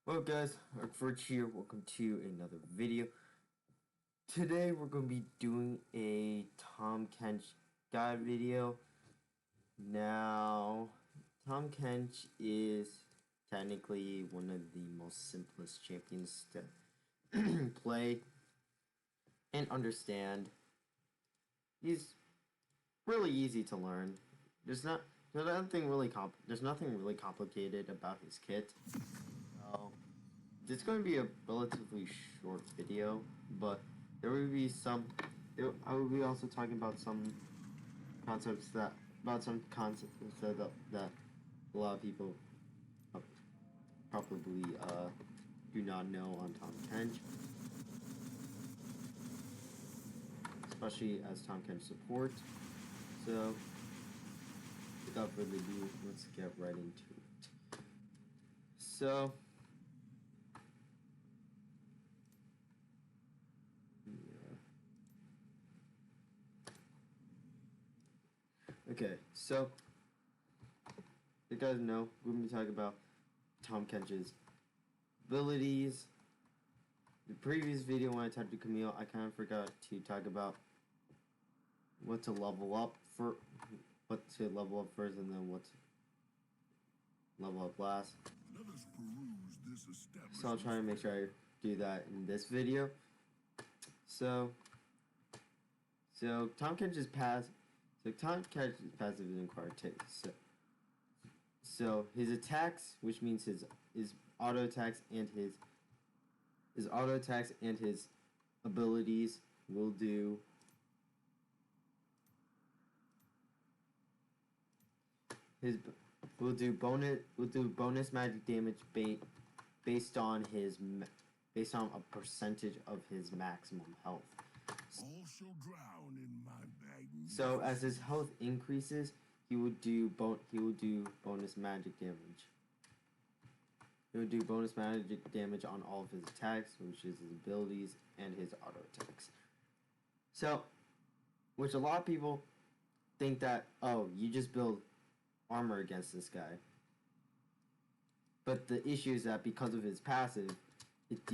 Well guys, Arcforge here, welcome to another video. Today we're going to be doing a Tahm Kench guide video. Now, Tahm Kench is technically one of the most simplest champions to play and understand. He's really easy to learn. There's nothing really complicated about his kit. It's going to be a relatively short video, but there will be I will be also talking about some concepts that a lot of people probably do not know on Tahm Kench, especially as Tahm Kench support. So, without further ado, let's get right into it. So. Okay, so you guys know we're going to be talking about Tahm Kench's abilities. The previous video when I talked to Camille, I kind of forgot to talk about what to level up first, and then what to level up last. Let us peruse this establishment. So I'll try to make sure I do that in this video. So Tahm Kench's passive is acquired taste. So his attacks, which means his auto attacks and his abilities will do bonus magic damage based on a percentage of his maximum health. All shall drown in my magnificence. So as his health increases, he will do bonus magic damage. He will do bonus magic damage on all of his attacks, which is his abilities and his auto attacks. So, which a lot of people think that, oh, you just build armor against this guy. But the issue is that because of his passive, it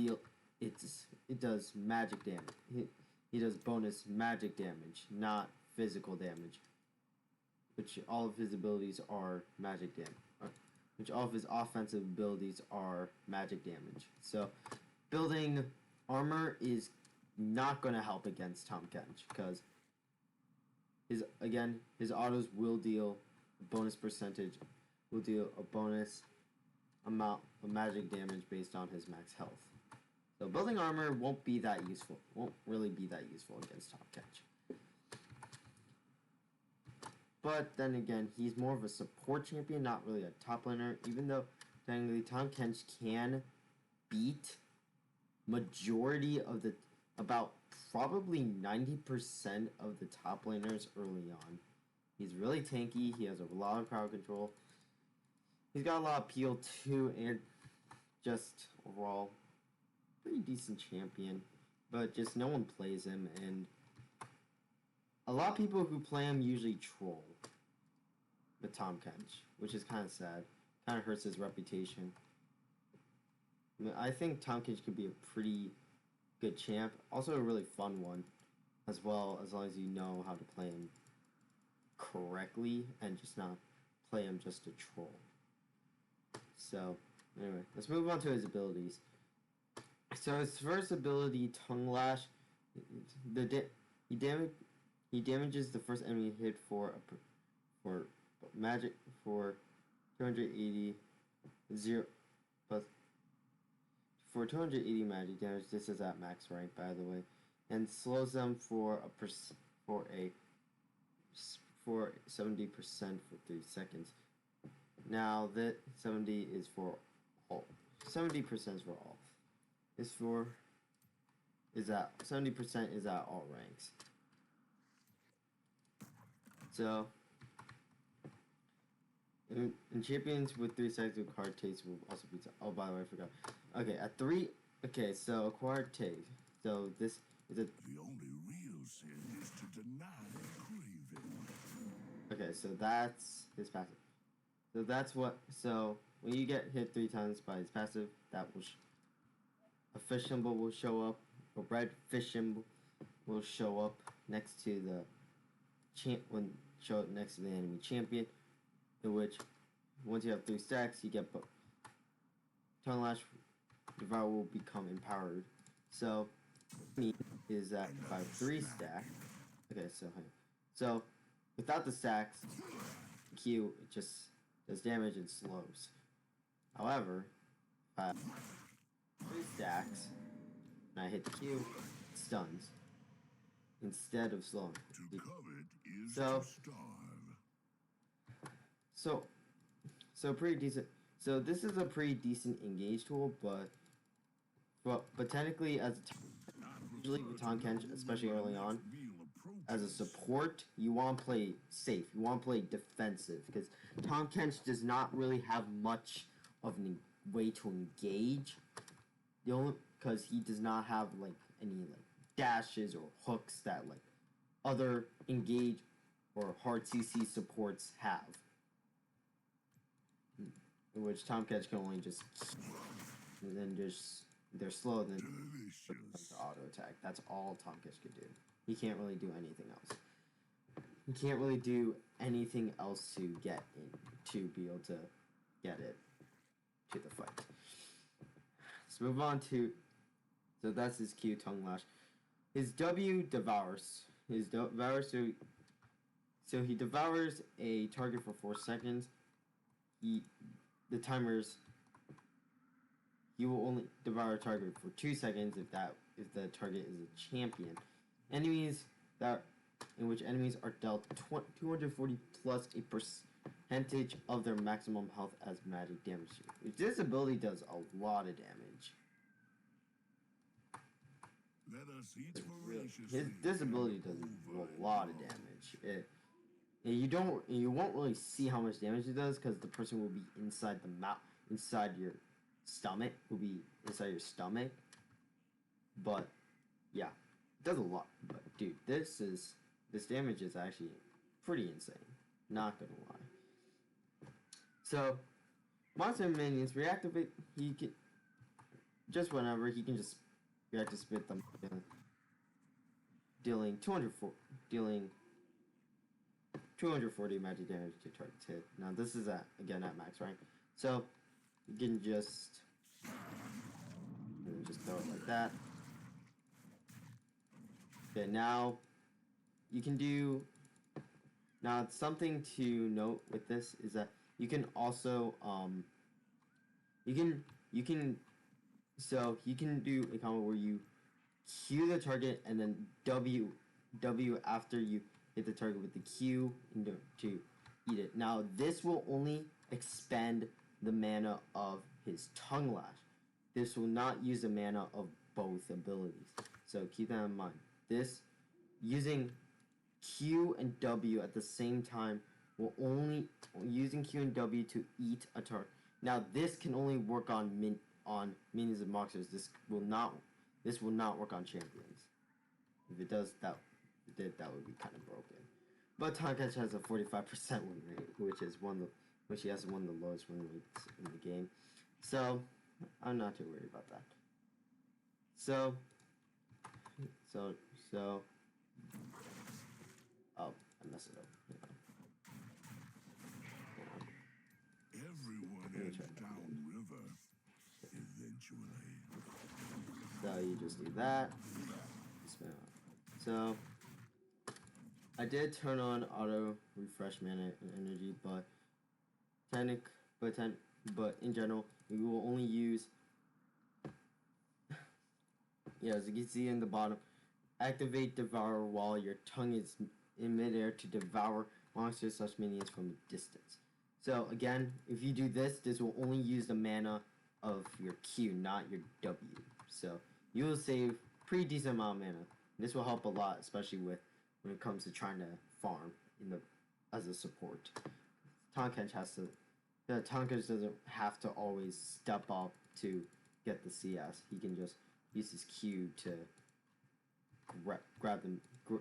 does magic damage. He does bonus magic damage, not physical damage. Which all of his abilities are magic damage. Which all of his offensive abilities are magic damage. So, building armor is not going to help against Tahm Kench because his autos will deal a bonus amount of magic damage based on his max health. So building armor won't really be that useful against Tahm Kench. But then again, he's more of a support champion, not really a top laner, even though technically Tahm Kench can beat majority of about probably 90% of the top laners early on. He's really tanky, he has a lot of crowd control. He's got a lot of peel too, and just overall pretty decent champion, but just no one plays him, and a lot of people who play him usually troll with Tahm Kench, which is kind of sad. Kind of hurts his reputation. I think Tahm Kench could be a pretty good champ, also a really fun one as well, as long as you know how to play him correctly and just not play him just to troll. So anyway, let's move on to his abilities. So his first ability, Tongue Lash, he damages the first enemy hit for 280 for 280 magic damage. This is at max rank, by the way, and slows them for 70% for 3 seconds. Now that 70% is for all. 70% is at all ranks. So, in champions with 3 seconds of acquired taste will also be. Oh, by the way, I forgot. Okay, at 3. Okay, so acquired taste. So this is a. The only real sin is to deny craving. Okay, so that's his passive. So that's what. So when you get hit 3 times by his passive, that will a fish symbol will show up. A red fish symbol will show up next to the show up next to the enemy champion. In which, once you have 3 stacks, you get Tongue Lash Devour will become empowered. So, is that if I have 3 stacks? Okay, so without the stacks, Q just does damage and slows. However, if I have 3 stacks and I hit the Q, it stuns instead of slowing. So pretty decent. So this is a pretty decent engage tool, but technically usually with Tahm Kench, especially early on, as a support, you want to play safe. You want to play defensive because Tahm Kench does not really have much of a way to engage. The only because he does not have like any like dashes or hooks that like other engage or hard CC supports have. In which Tahm Kench can only just and then just they're slow then to auto attack. That's all Tahm Kench can do. He can't really do anything else. He can't really do anything else to get in to be able to get it to the fight. Let's move on to so that's his Q, Tongue Lash. His W devours. His devours so he devours a target for 4 seconds. The timer's you will only devour a target for 2 seconds if the target is a champion. Enemies in which enemies are dealt 240 plus a percentage of their maximum health as magic damage. This ability does a lot of damage. This ability does a lot of damage. You won't really see how much damage it does because the person will be inside the mouth, inside your stomach, But yeah, it does a lot. But dude, this damage is actually pretty insane. Not gonna lie. So monster minions reactivate. He can just whenever he can just reactivate them, dealing 240 magic damage to target's hit. Now this is at max rank, so you can just throw it like that. Okay, now you can do. Now something to note with this is that you can also you can do a combo where you Q the target and then W after you hit the target with the Q to eat it. Now this will only expend the mana of his Tongue Lash. This will not use the mana of both abilities. So keep that in mind. This using Q and W at the same time will only using Q and W to eat a target. Now this can only work on minions and monsters. This will not work on champions. If it does that would be kind of broken. But Tahm Kench has a 45% win rate, which he has one of the lowest win rates in the game. So I'm not too worried about that. So oh, I messed it up. Everyone is downriver eventually. So you just do that. So I did turn on auto refresh mana and energy, but in general, we will only use. Yeah, as you can see in the bottom, activate Devour while your tongue is in midair to devour monsters slash minions from a distance. So again, if you do this, this will only use the mana of your Q, not your W. So you will save pretty decent amount of mana. This will help a lot, especially when it comes to trying to farm as a support. Tahm Kench Tahm Kench doesn't have to always step up to get the CS. He can just use his Q to grab them. He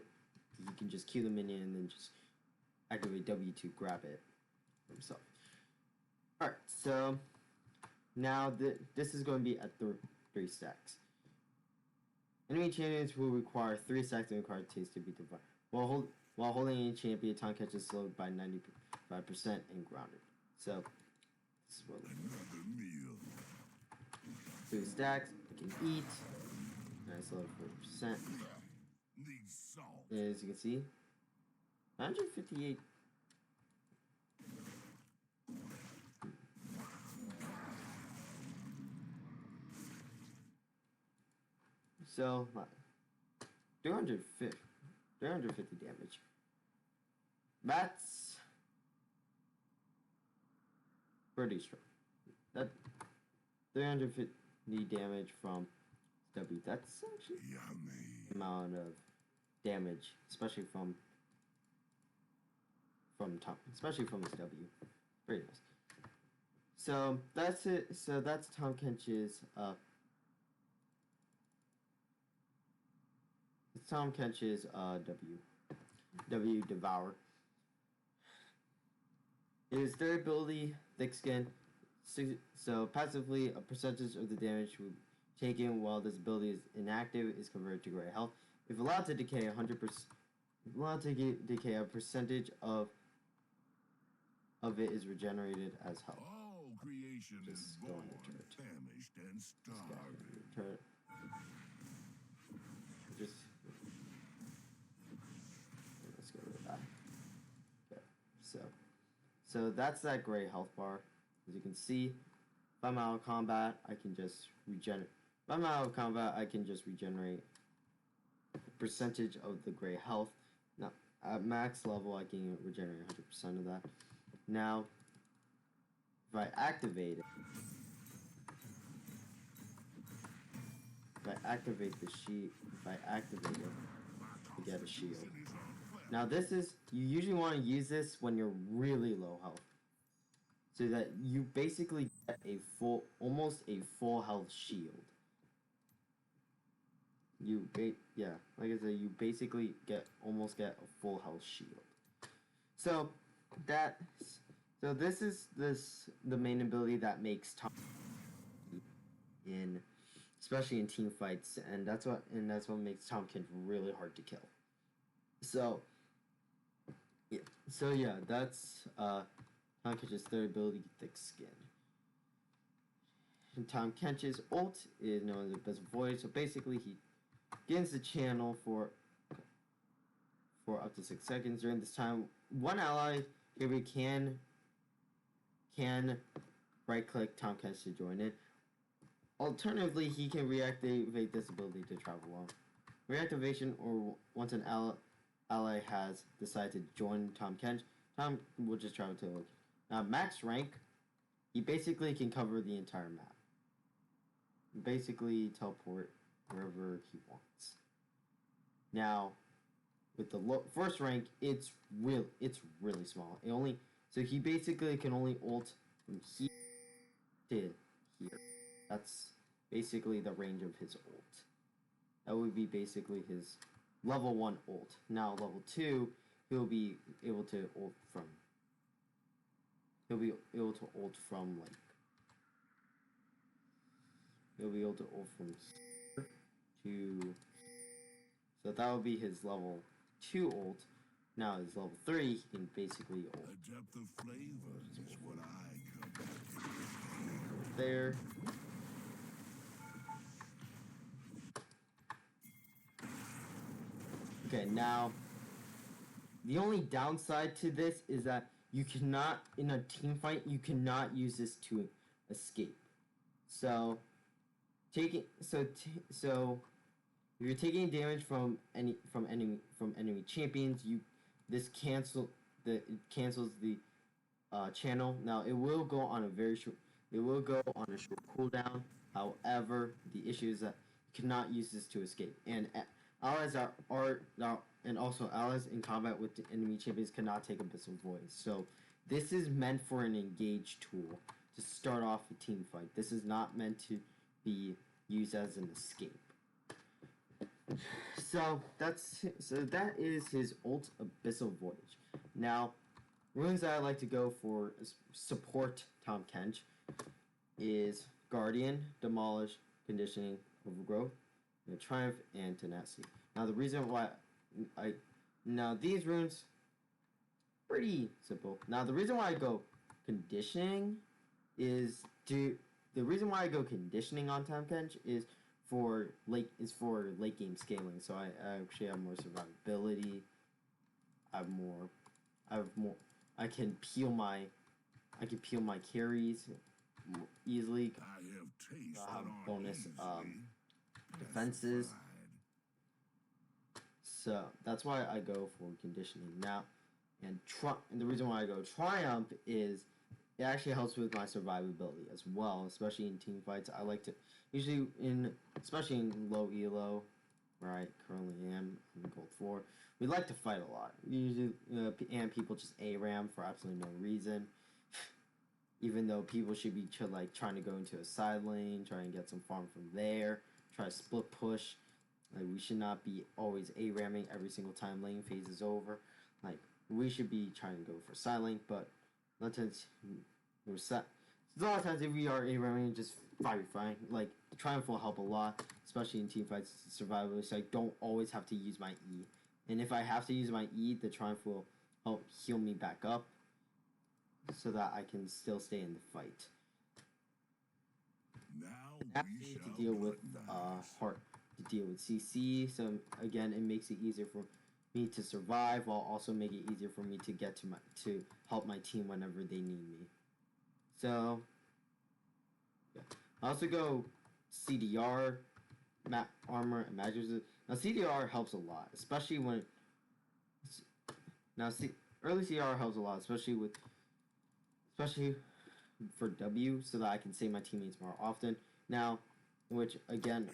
can just Q the minion and then just activate W to grab it himself. Alright, so Now this is going to be at 3 stacks. Enemy champions will require 3 stacks and require taste to be divided. While holding a champion, Tahm Kench is slowed by 95% and grounded. So this is what Another meal. 3 stacks. I can eat. Nice level 40%. Need salt. As you can see, 158. So 350 damage. That's pretty strong. That 350 damage from W. That's actually Yummy. amount of damage, especially from Tahm, especially from his W. Pretty nice. So that's it. So that's Tahm Kench's it's Tahm Kench's W Devour. His third ability, Thick Skin. So passively, a percentage of the damage taken while this ability is inactive is converted to gray health. If allowed to decay 100%, if allowed to decay, a percentage of it is regenerated as health. All creation is Just go born, on the turret. famished, and starving. Turret. Just let's get rid of that. Okay, so that's that gray health bar. As you can see, if I'm out of combat, I can just regenerate. If I'm out of combat, I can just regenerate a percentage of the gray health. Now, at max level, I can regenerate 100% of that. Now, if I activate it, if I activate it, I get a shield. Now this is, you usually want to use this when you're really low health. So that you basically get almost a full health shield. Like I said, you basically almost get a full health shield. So this is the main ability that makes Tahm especially in team fights, and that's what makes Tahm Kench really hard to kill. So yeah, that's Tahm Kench's third ability, Thick Skin. And Tahm Kench's ult is known as Abyssal Void. So basically, he gains the channel for up to 6 seconds. During this time, one ally here can right-click Tahm Kench to join it. Alternatively, he can reactivate this ability to travel along. Reactivation, or once an ally has decided to join Tahm Kench, Tahm will just travel to the location. Now, max rank, he basically can cover the entire map. Basically, teleport wherever he wants. Now, with the first rank, it's really small. So he basically can only ult from here to here. That's basically the range of his ult. That would be basically his level 1 ult. Now level 2, he'll be able to ult from here to, so that would be his level 2 ult. Now his level 3, he can basically ult. A depth of flavor is what I come There. Okay, now the only downside to this is that you cannot, in a team fight, you cannot use this to escape. So if you're taking damage from enemy champions, this cancels the channel. Now it will go on a short cooldown. However, the issue is that you cannot use this to escape, and allies and also allies in combat with the enemy champions cannot take Abyssal Void. So this is meant for an engaged tool to start off a team fight. This is not meant to be used as an escape. So that is his ult, Abyssal Void. Now, runes that I like to go for is support Tahm Kench is Guardian, Demolish, Conditioning, Overgrowth, Triumph, and Tenacity. Now the reason why now these runes pretty simple. Now the reason why I go Conditioning is the reason why I go Conditioning on Tahm Kench is for late game scaling. So I actually have more survivability. I have more. I can peel my carries more easily. I have bonus defenses. So that's why I go for Conditioning now. And the reason why I go Triumph is it actually helps with my survivability as well, especially in team fights. I like to especially in low elo, where I currently am in Gold 4. We like to fight a lot. We usually and people just ARAM for absolutely no reason. Even though people should be trying to go into a side lane, try and get some farm from there, try to split push. Like we should not be always ARAMing every single time lane phase is over. Like we should be trying to go for side lane, but a lot of times if we are ARAMing, just fine. Like Triumph will help a lot, especially in team fights, survival. So I don't always have to use my E, and if I have to use my E, the Triumph will help heal me back up, so that I can still stay in the fight. Now we need to deal with CC. So again, it makes it easier for me to survive, while also making it easier for me to get to help my team whenever they need me. So yeah, I also go CDR, armor, and magic. Now CDR helps a lot, especially when early CDR helps a lot, especially for W, so that I can save my teammates more often. Now, which again,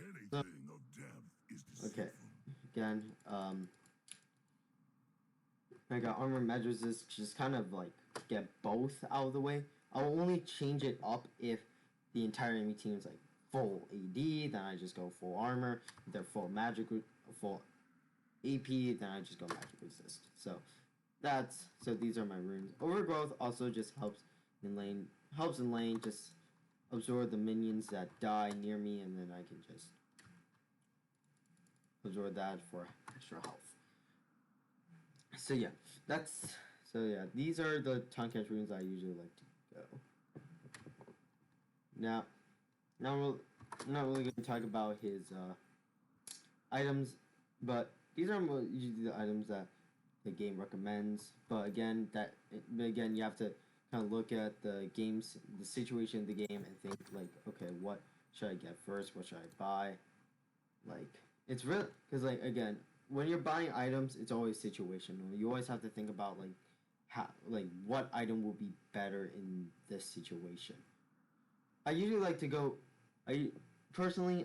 okay, again, I got armor measures just kind of like get both out of the way. I'll only change it up if the entire enemy team is like full AD, then I just go full armor. If they're full AP, then I just go magic resist. So these are my runes. Overgrowth also just helps in lane, just absorb the minions that die near me, and then I can just absorb that for extra health. So yeah, these are the Tahm Kench runes I usually like to go. Now I'm not really going to talk about his items, but these are usually the items that the game recommends. But again, you have to kind of look at the situation of the game, and think like, okay, what should I get first? What should I buy? Like, it's real because again, when you're buying items, it's always situational. You always have to think about what item will be better in this situation. I usually like to go. I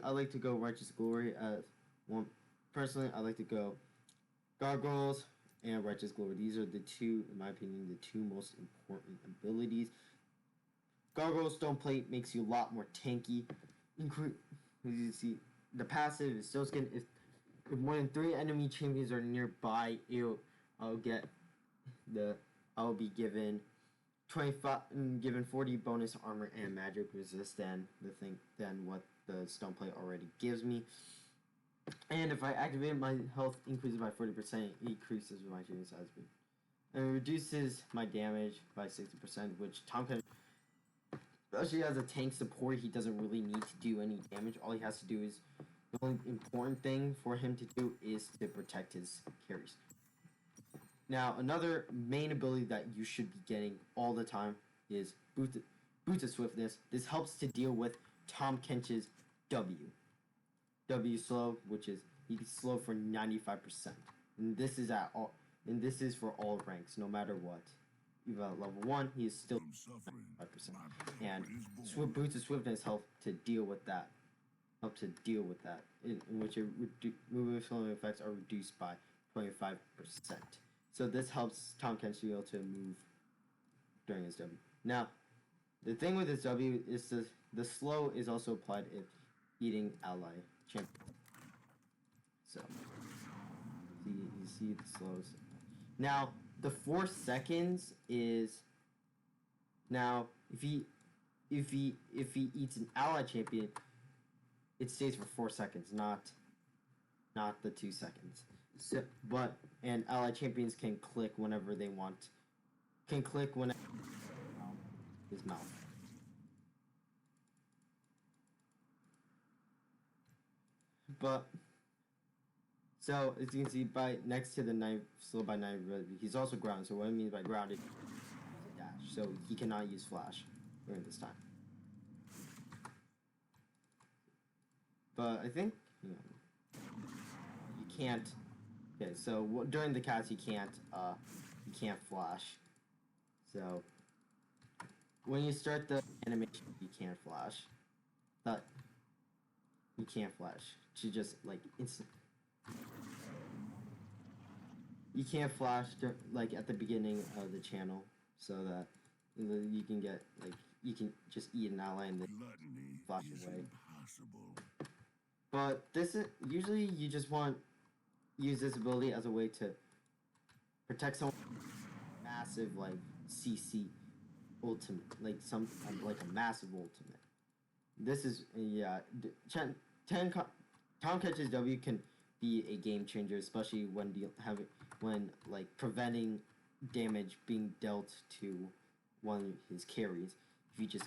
like to go Righteous Glory as one. Personally, I like to go Gargoyles and Righteous Glory. These are the two, in my opinion, the two most important abilities. Gargoyles Stone Plate makes you a lot more tanky. As you see, the passive is still skin. If more than 3 enemy champions are nearby, I'll be given 40 bonus armor and magic resist than what the Stone Plate already gives me. And if I activate, my health increases by 40%, increases my champion size speed. And it reduces my damage by 60%, which Tahm Kench, especially as a tank support, he doesn't really need to do any damage. All he has to do is, the only important thing for him to do is to protect his carries. Now, another main ability that you should be getting all the time is Boots of Swiftness. This helps to deal with Tahm Kench's W slow, which is he can slow for 95%. And this is for all ranks, no matter what. Even at level 1, he is still 95%. And Boots of Swiftness help to deal with that. In which movement slowing effects are reduced by 25%. So this helps Tahm Kench to be able to move during his W. Now, the thing with his W is the slow is also applied if eating ally champion. So you see the slows. Now the 4 seconds is, now if if he eats an ally champion, it stays for 4 seconds, not the 2 seconds. So, and ally champions can click whenever they want. Can click whenever his mouth. But so as you can see, by next to the knife, slow by knife, he's also grounded. So what I mean by grounded, dash. So he cannot use flash during this time. But I think you can't. Okay, so during the cast you can't flash. So when you start the animation, you can't flash. But you can't flash. To just like instant. You can't flash like at the beginning of the channel, so that you can get like you can just eat an ally and then flash away. But this is usually you just want use this ability as a way to protect someone massive like CC ultimate, like a massive ultimate. This is Tahm Kench's W can be a game changer, especially when like preventing damage being dealt to one of his carries. If you just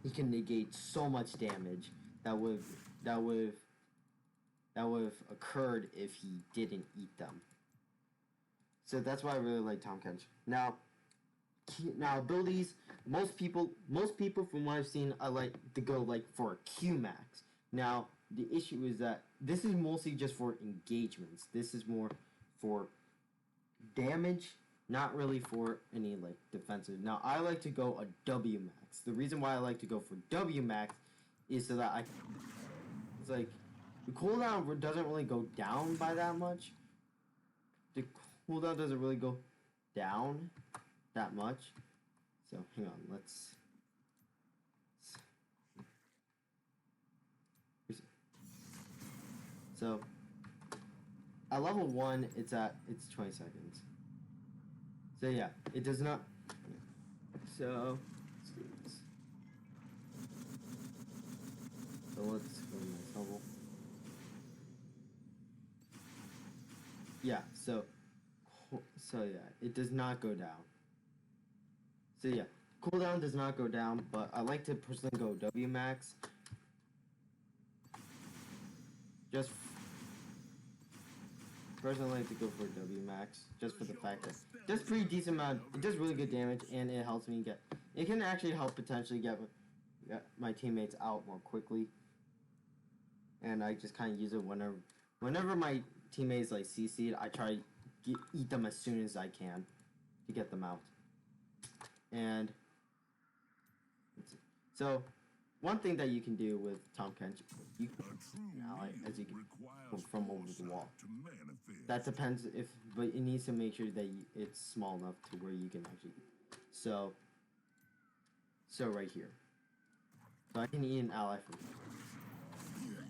he can negate so much damage that would have occurred if he didn't eat them. So that's why I really like Tahm Kench. Now abilities, most people from what I've seen, I like to go like for a Q max. Now the issue is that this is mostly just for engagements. This is more for damage, not really for any like defensive. Now I like to go a W max. The reason why I like to go for W max is so that it's like the cooldown doesn't really go down by that much. The cooldown doesn't really go down that much. So hang on, let's. So at level 1, it's 20 seconds. So yeah, it does not. So let's go to my level. Yeah, so yeah, it does not go down. So yeah, cooldown does not go down, but I like to personally go W max. Just personally like to go for W max, just for the fact that it does pretty decent amount. It does really good damage, and it helps me get. It can actually help potentially get my teammates out more quickly. And I just kind of use it whenever my teammates like CC'd, I try to eat them as soon as I can to get them out. And so one thing that you can do with Tahm Kench, you can ally as you can from over the wall. That depends but it needs to make sure that it's small enough to where you can actually. So right here. So I can eat an ally from here.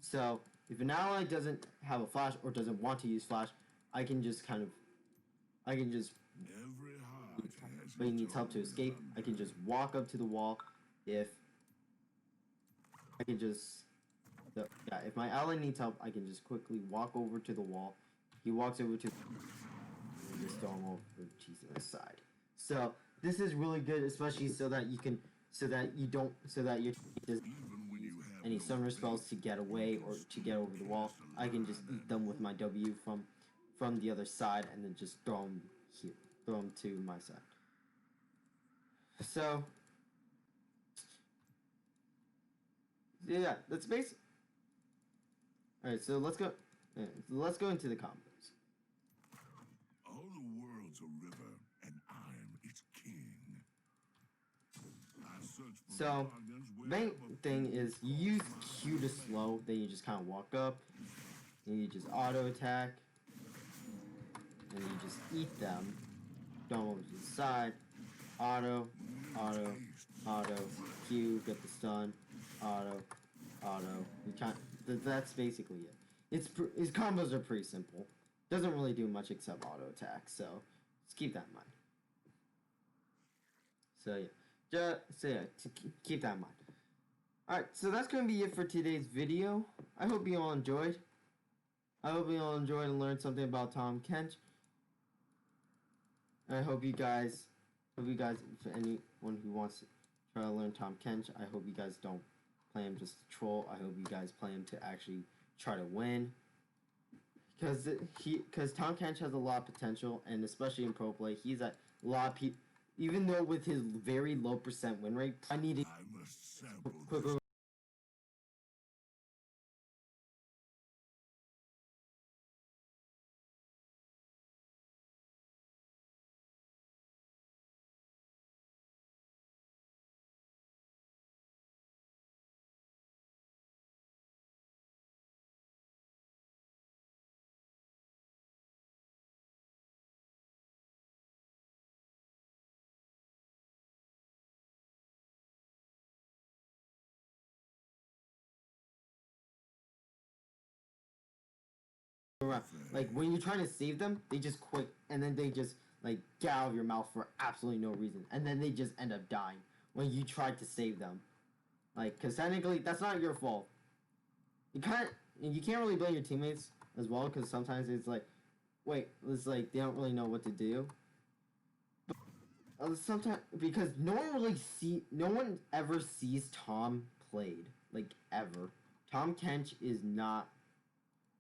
So if an ally doesn't have a flash or doesn't want to use flash, I can just but he needs help to escape. I can just walk up to the wall. If my ally needs help, I can just quickly walk over to the wall. He walks over to and just throw him over to the side. So this is really good, especially so that your team doesn't use any summoner spells to get away or to get over the wall. I can just eat them with my W from the other side and then just throw them to my side. So yeah, that's basic. All right, so let's go into the combos. All the world's a river, and I'm its king. I search for So main thing is you use Q to slow, then you just kind of walk up, and you just auto attack, and you just eat them. Don't over to the side. Auto, Q, get the stun, auto. That's basically it. His combos are pretty simple. Doesn't really do much except auto attack, so just keep that in mind. So yeah, Just so yeah, keep that in mind. Alright, so that's going to be it for today's video. I hope you all enjoyed. I hope you all enjoyed and learned something about Tahm Kench. And I hope you guys, for anyone who wants to try to learn Tahm Kench, I hope you guys don't play him just to troll. I hope you guys play him to actually try to win. Because Tahm Kench has a lot of potential, and especially in pro play, he's at a lot of people. Even though with his very low % win rate, I need to I must sample quick. this. Around. Like when you're trying to save them, they just quit and then they just like get out of your mouth for absolutely no reason, and then they just end up dying when you tried to save them. Like, because technically that's not your fault. You can't really blame your teammates as well, because sometimes it's like, wait, it's like they don't really know what to do. But sometimes because no one ever sees Tahm played like ever. Tahm Kench is not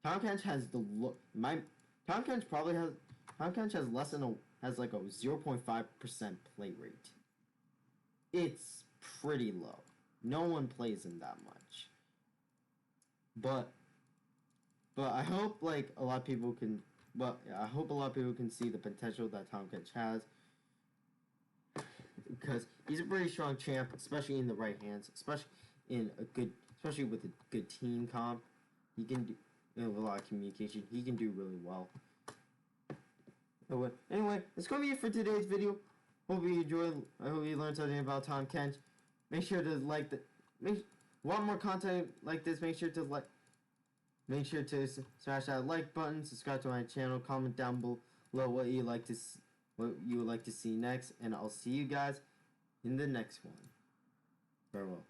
Tahm Kench has the look. Tahm Kench probably has. Tahm Kench has less than has like a 0.5% play rate. It's pretty low. No one plays him that much. But I hope like a lot of people can. But yeah, I hope a lot of people can see the potential that Tahm Kench has, because he's a pretty strong champ, especially in the right hands, especially with a good team comp. He can do with a lot of communication. He can do really well. Anyway, that's gonna be it for today's video. Hope you enjoyed. I hope you learned something about Tahm Kench. Make sure to like the. Want more content like this? Make sure to like. Make sure to smash that like button. Subscribe to my channel. Comment down below what you would like to see next, and I'll see you guys in the next one. Farewell.